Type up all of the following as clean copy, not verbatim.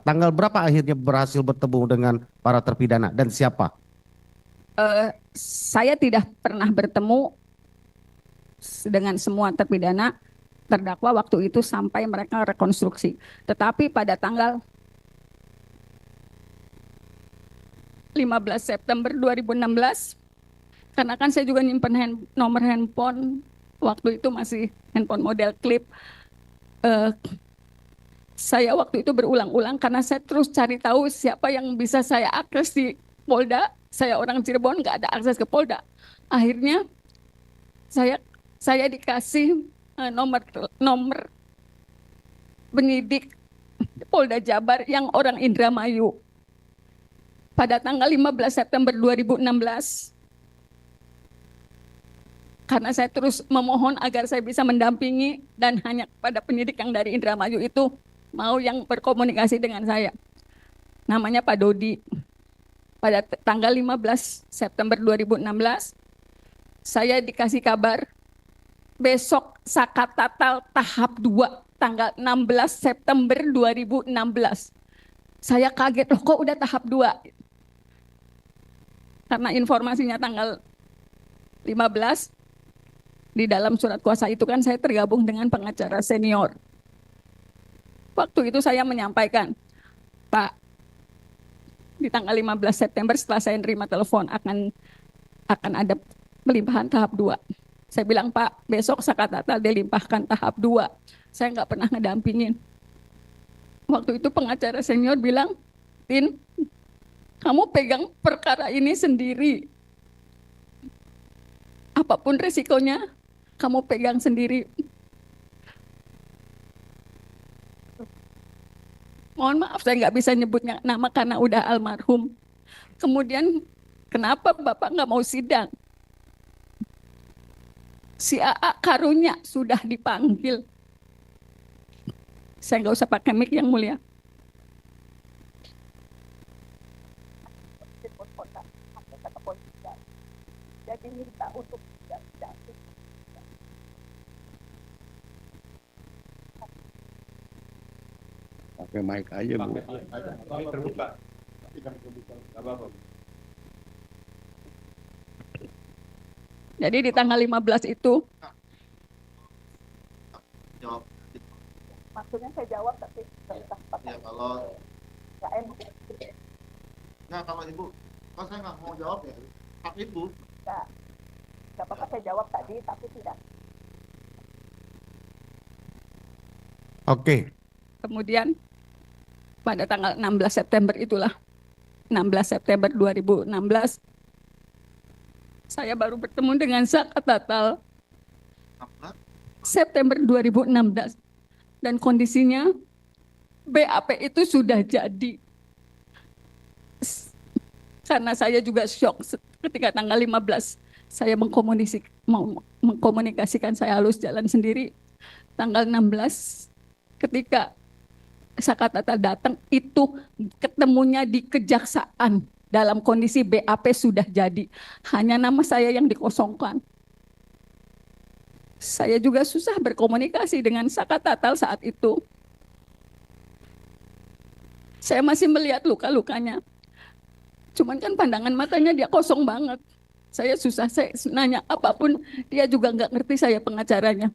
Tanggal berapa akhirnya berhasil bertemu dengan para terpidana dan siapa? Saya tidak pernah bertemu dengan semua terpidana terdakwa waktu itu sampai mereka rekonstruksi. Tetapi pada tanggal 15 September 2016, karena kan saya juga nyimpen nomor handphone, waktu itu masih handphone model klip. Saya waktu itu berulang-ulang karena saya terus cari tahu siapa yang bisa saya akses di Polda. Saya orang Cirebon, nggak ada akses ke Polda. Akhirnya saya dikasih nomor penyidik Polda Jabar yang orang Indramayu. Pada tanggal 15 September 2016, karena saya terus memohon agar saya bisa mendampingi dan hanya pada penyidik yang dari Indramayu itu mau yang berkomunikasi dengan saya. Namanya Pak Dodi. Pada tanggal 15 September 2016, saya dikasih kabar besok Sakatatal tahap 2 tanggal 16 September 2016. Saya kaget, loh kok udah tahap 2? Karena informasinya tanggal 15, di dalam surat kuasa itu kan saya tergabung dengan pengacara senior. Waktu itu saya menyampaikan, Pak, di tanggal 15 September setelah saya nerima telepon akan ada pelimpahan tahap 2. Saya bilang, Pak, besok Sakatatal dilimpahkan tahap 2. Saya nggak pernah ngedampingin. Waktu itu pengacara senior bilang, Tin, kamu pegang perkara ini sendiri. Apapun resikonya, kamu pegang sendiri. Mohon maaf, saya nggak bisa nyebutnya nama karena udah almarhum. Kemudian, kenapa Bapak nggak mau sidang? Si AA karunya sudah dipanggil. Saya nggak usah pakai mic yang mulia. Jadi minta untuk Pakai mic aja, Bu. Terbuka. Jadi di tanggal 15 itu, Jawab. maksudnya saya jawab tapi Ya kalau nggak, kalau ibu, kalau saya nggak mau jawab ya hak ibu. nggak apa-apa, saya jawab tadi tapi tidak. Oke. Kemudian pada tanggal 16 September itulah, 16 September 2016, saya baru bertemu dengan Sakatatal September 2016. Dan kondisinya BAP itu sudah jadi. Karena saya juga shock ketika tanggal 15 saya mengkomunikasikan saya harus jalan sendiri. Tanggal 16 ketika Sakatatal datang itu ketemunya di kejaksaan dalam kondisi BAP sudah jadi. Hanya nama saya yang dikosongkan. Saya juga susah berkomunikasi dengan Sakatatal saat itu. Saya masih melihat luka-lukanya. Cuman kan pandangan matanya dia kosong banget. Saya susah, saya nanya apapun, dia juga nggak ngerti saya pengacaranya.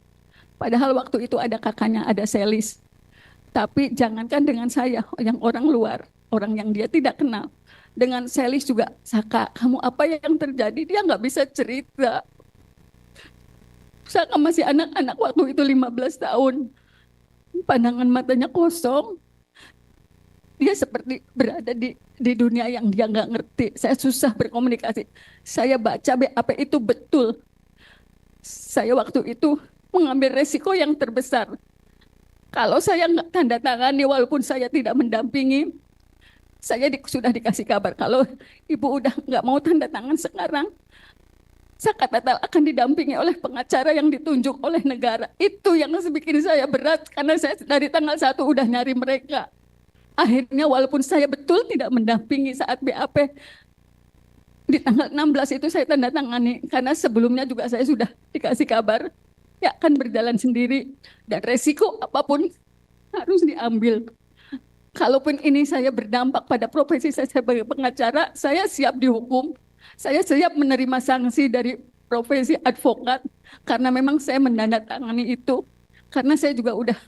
Padahal waktu itu ada kakaknya, ada Selis. Tapi jangankan dengan saya, yang orang luar, orang yang dia tidak kenal. Dengan Selis juga, Saka, kamu apa yang terjadi? Dia nggak bisa cerita. Saka masih anak-anak waktu itu 15 tahun. Pandangan matanya kosong. Dia seperti berada di dunia yang dia nggak ngerti. Saya susah berkomunikasi. Saya baca BAP itu betul. Saya waktu itu mengambil resiko yang terbesar. Kalau saya nggak tanda tangani, walaupun saya tidak mendampingi, saya sudah dikasih kabar kalau ibu udah nggak mau tanda tangan sekarang, Sakatatal akan didampingi oleh pengacara yang ditunjuk oleh negara. Itu yang bikin saya berat karena saya dari tanggal 1 udah nyari mereka. Akhirnya walaupun saya betul tidak mendampingi saat BAP, di tanggal 16 itu saya tanda tangani karena sebelumnya juga saya sudah dikasih kabar ya akan berjalan sendiri dan resiko apapun harus diambil. Kalaupun ini saya berdampak pada profesi saya sebagai pengacara, saya siap dihukum. Saya siap menerima sanksi dari profesi advokat karena memang saya menandatangani itu. Karena saya juga udah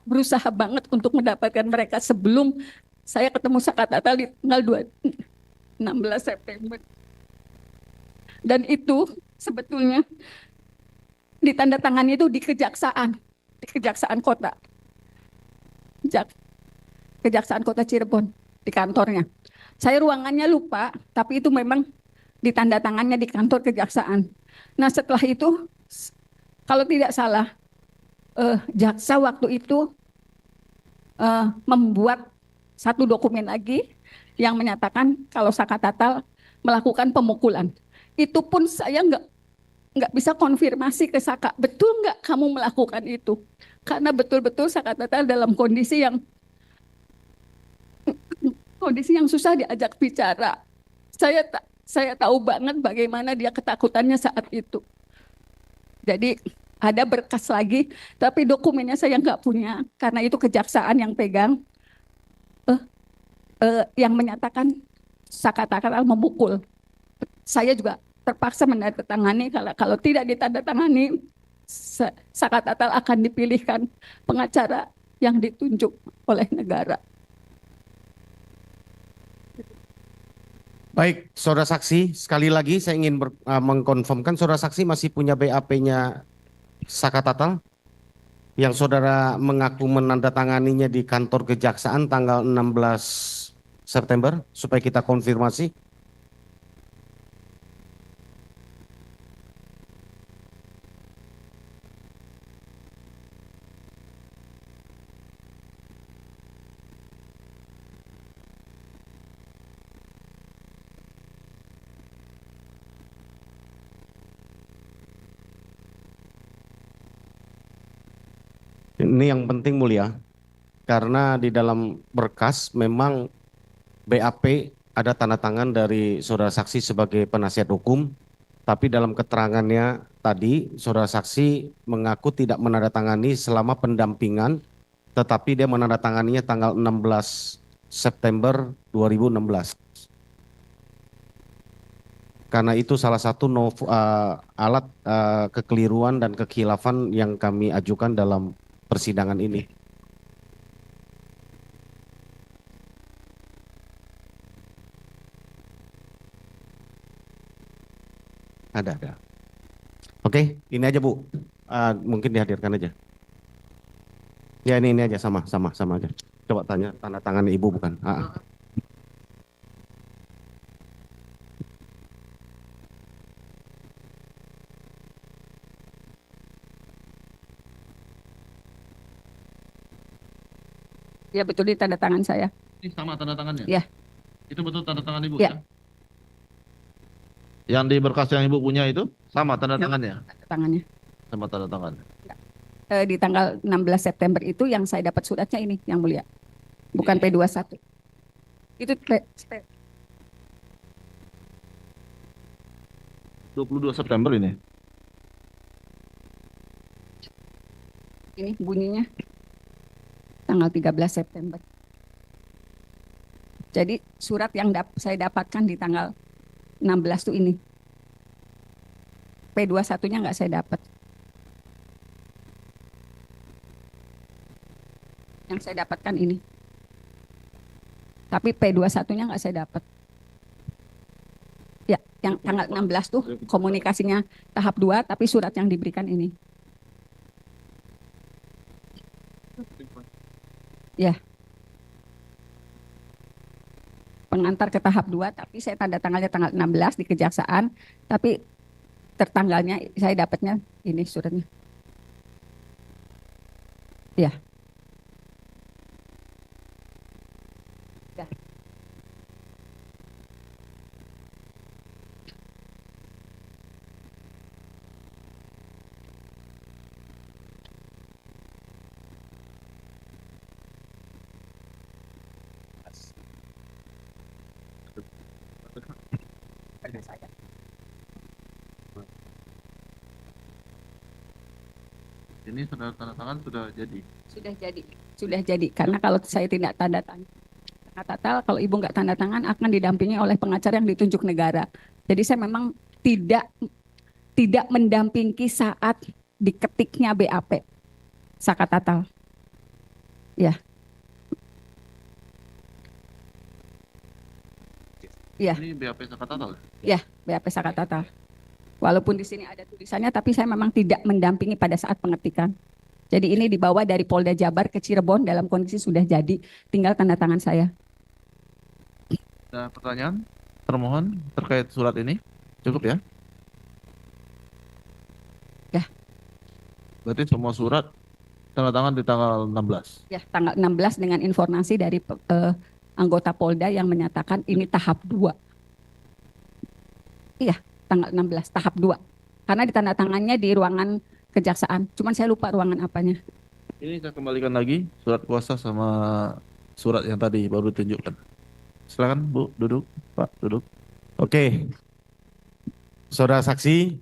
berusaha banget untuk mendapatkan mereka sebelum saya ketemu Sakatatal di tanggal 16 September. Dan itu sebetulnya ditandatangani itu di Kejaksaan Kota. Kejaksaan Kota Cirebon di kantornya. Saya ruangannya lupa, tapi itu memang ditandatangannya di kantor kejaksaan. Nah setelah itu, kalau tidak salah, jaksa waktu itu membuat satu dokumen lagi yang menyatakan kalau Sakatatal melakukan pemukulan. Itu pun saya nggak bisa konfirmasi ke Saka, betul nggak kamu melakukan itu? Karena betul-betul Sakatatal dalam kondisi yang susah diajak bicara. Saya tahu banget bagaimana dia ketakutannya saat itu. Jadi ada berkas lagi, tapi dokumennya saya nggak punya karena itu kejaksaan yang pegang, yang menyatakan Sakatatal memukul. Saya juga terpaksa menandatangani. Kalau tidak ditandatangani, Sakatatal akan dipilihkan pengacara yang ditunjuk oleh negara. Baik, saudara saksi, sekali lagi saya ingin mengkonfirmkan saudara saksi masih punya BAP-nya Sakatatal yang saudara mengaku menandatanganinya di kantor kejaksaan tanggal 16 September supaya kita konfirmasi. Ini yang penting mulia, karena di dalam berkas memang BAP ada tanda tangan dari saudara saksi sebagai penasihat hukum, tapi dalam keterangannya tadi saudara saksi mengaku tidak menandatangani selama pendampingan, tetapi dia menandatanganinya tanggal 16 September 2016. Karena itu salah satu alat kekeliruan dan kekhilafan yang kami ajukan dalam persidangan ini. Ada. Oke, ini aja Bu. Mungkin dihadirkan aja. Ya ini aja sama aja. Coba tanya tanda tangan Ibu bukan? Ya betul di tanda tangan saya. Ini sama tanda tangannya? Ya. Itu betul tanda tangan Ibu Ya. ya? Yang di berkas yang Ibu punya itu sama tanda tangannya? Tanda tangannya. Sama tanda tangan. Di tanggal 16 September itu yang saya dapat suratnya ini, yang mulia. Bukan P21. Itu 22 September ini? Ini bunyinya. Tanggal 13 September. Jadi surat yang saya dapatkan di tanggal 16 itu ini. P21-nya nggak saya dapat. Yang saya dapatkan ini. Tapi P21-nya nggak saya dapat. Ya, yang tanggal 16 tuh komunikasinya tahap 2, tapi surat yang diberikan ini. Ya. Pengantar ke tahap 2, tapi saya tanda tangannya tanggal 16 di kejaksaan, tapi tertanggalnya saya dapatnya ini suratnya. Ya. Ya. Ini sudah tanda tangan sudah jadi. Sudah jadi. sudah jadi. Karena kalau saya tidak tanda tangan Tatal, kalau ibu nggak tanda tangan akan didampingi oleh pengacara yang ditunjuk negara. Jadi saya memang tidak mendampingi saat diketiknya BAP Saka Tatal. Ya. Ya. Ini BAP Saka Tatal. Ya, BAP Saka Tatal. Walaupun di sini ada tulisannya, tapi saya memang tidak mendampingi pada saat pengetikan. Jadi ini dibawa dari Polda Jabar ke Cirebon dalam kondisi sudah jadi, tinggal tanda tangan saya. Ada pertanyaan termohon terkait surat ini? Cukup ya? Ya. Berarti semua surat tanda tangan di tanggal 16. Ya, tanggal 16 dengan informasi dari anggota Polda yang menyatakan ini tahap 2. Iya, tanggal 16 tahap 2. Karena ditandatangannya di ruangan kejaksaan. Cuman saya lupa ruangan apanya. Ini saya kembalikan lagi surat kuasa sama surat yang tadi baru ditunjukkan. Silakan Bu, duduk. Pak, duduk. Oke. Saudara saksi,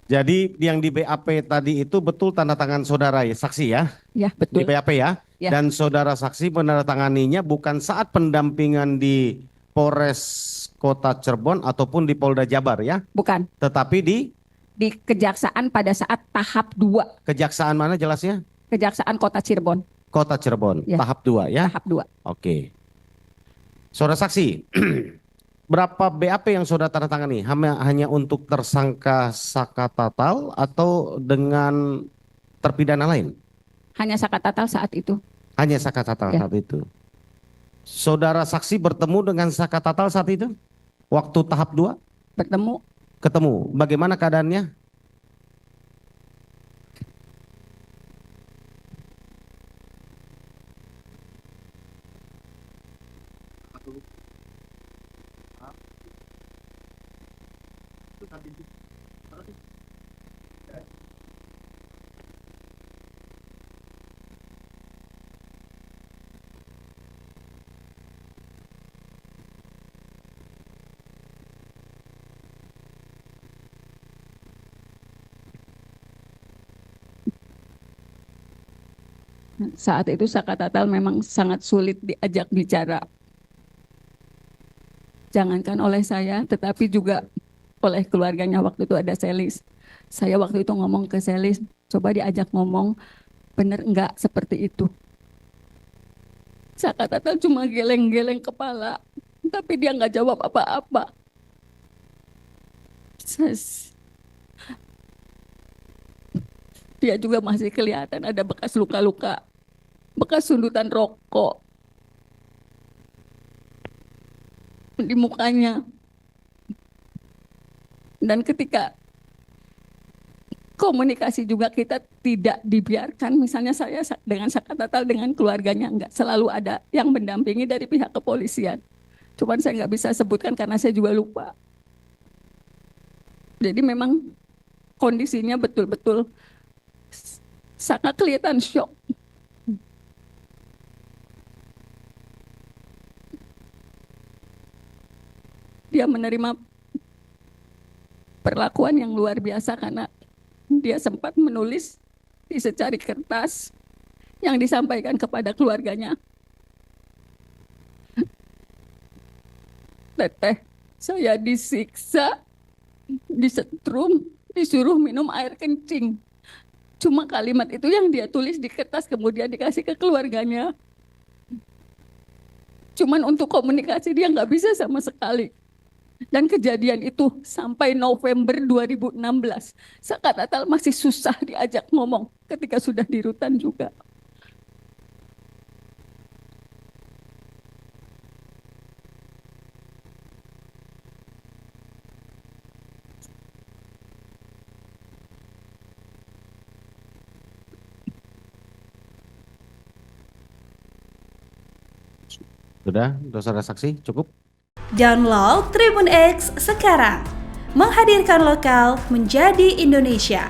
jadi yang di BAP tadi itu betul tanda tangan saudara ya, saksi ya? Ya, Di betul. BAP ya? Ya. Dan saudara saksi menandatanganinya bukan saat pendampingan di Polres Kota Cirebon ataupun di Polda Jabar ya? Bukan. Tetapi di Di kejaksaan pada saat tahap 2. kejaksaan mana jelasnya? Kejaksaan Kota Cirebon. Kota Cirebon, Ya. tahap 2 ya? Tahap 2. Oke. Saudara saksi, berapa BAP yang saudara tanda tangani? Hanya untuk tersangka Saka Tatal atau dengan terpidana lain? Hanya Saka Tatal saat itu. Hanya Saka Tatal Ya. saat itu. Saudara saksi bertemu dengan Saka Tatal saat itu? Waktu tahap 2? Bertemu. Ketemu. Bagaimana keadaannya? Saat itu Saka Tatal memang sangat sulit diajak bicara. Jangankan oleh saya, tetapi juga oleh keluarganya. Waktu itu ada Selis. Saya waktu itu ngomong ke Selis, coba diajak ngomong, bener enggak seperti itu. Saka Tatal cuma geleng-geleng kepala, tapi dia nggak jawab apa-apa. Dia juga masih kelihatan ada bekas luka-luka, bekas sundutan rokok di mukanya. Dan ketika komunikasi juga kita tidak dibiarkan, misalnya saya dengan Saka Tatal dengan keluarganya, enggak selalu ada yang mendampingi dari pihak kepolisian. Cuman saya nggak bisa sebutkan karena saya juga lupa. Jadi memang kondisinya betul-betul sangat kelihatan shock. Dia menerima perlakuan yang luar biasa karena dia sempat menulis di secari kertas yang disampaikan kepada keluarganya. Teteh, saya disiksa, disetrum, disuruh minum air kencing. Cuma kalimat itu yang dia tulis di kertas kemudian dikasih ke keluarganya. Cuman untuk komunikasi dia nggak bisa sama sekali. Dan kejadian itu sampai November 2016. Saka Tatal masih susah diajak ngomong ketika sudah di rutan juga. Sudah, saudara saksi, cukup? Download Tribun X sekarang, menghadirkan lokal menjadi Indonesia.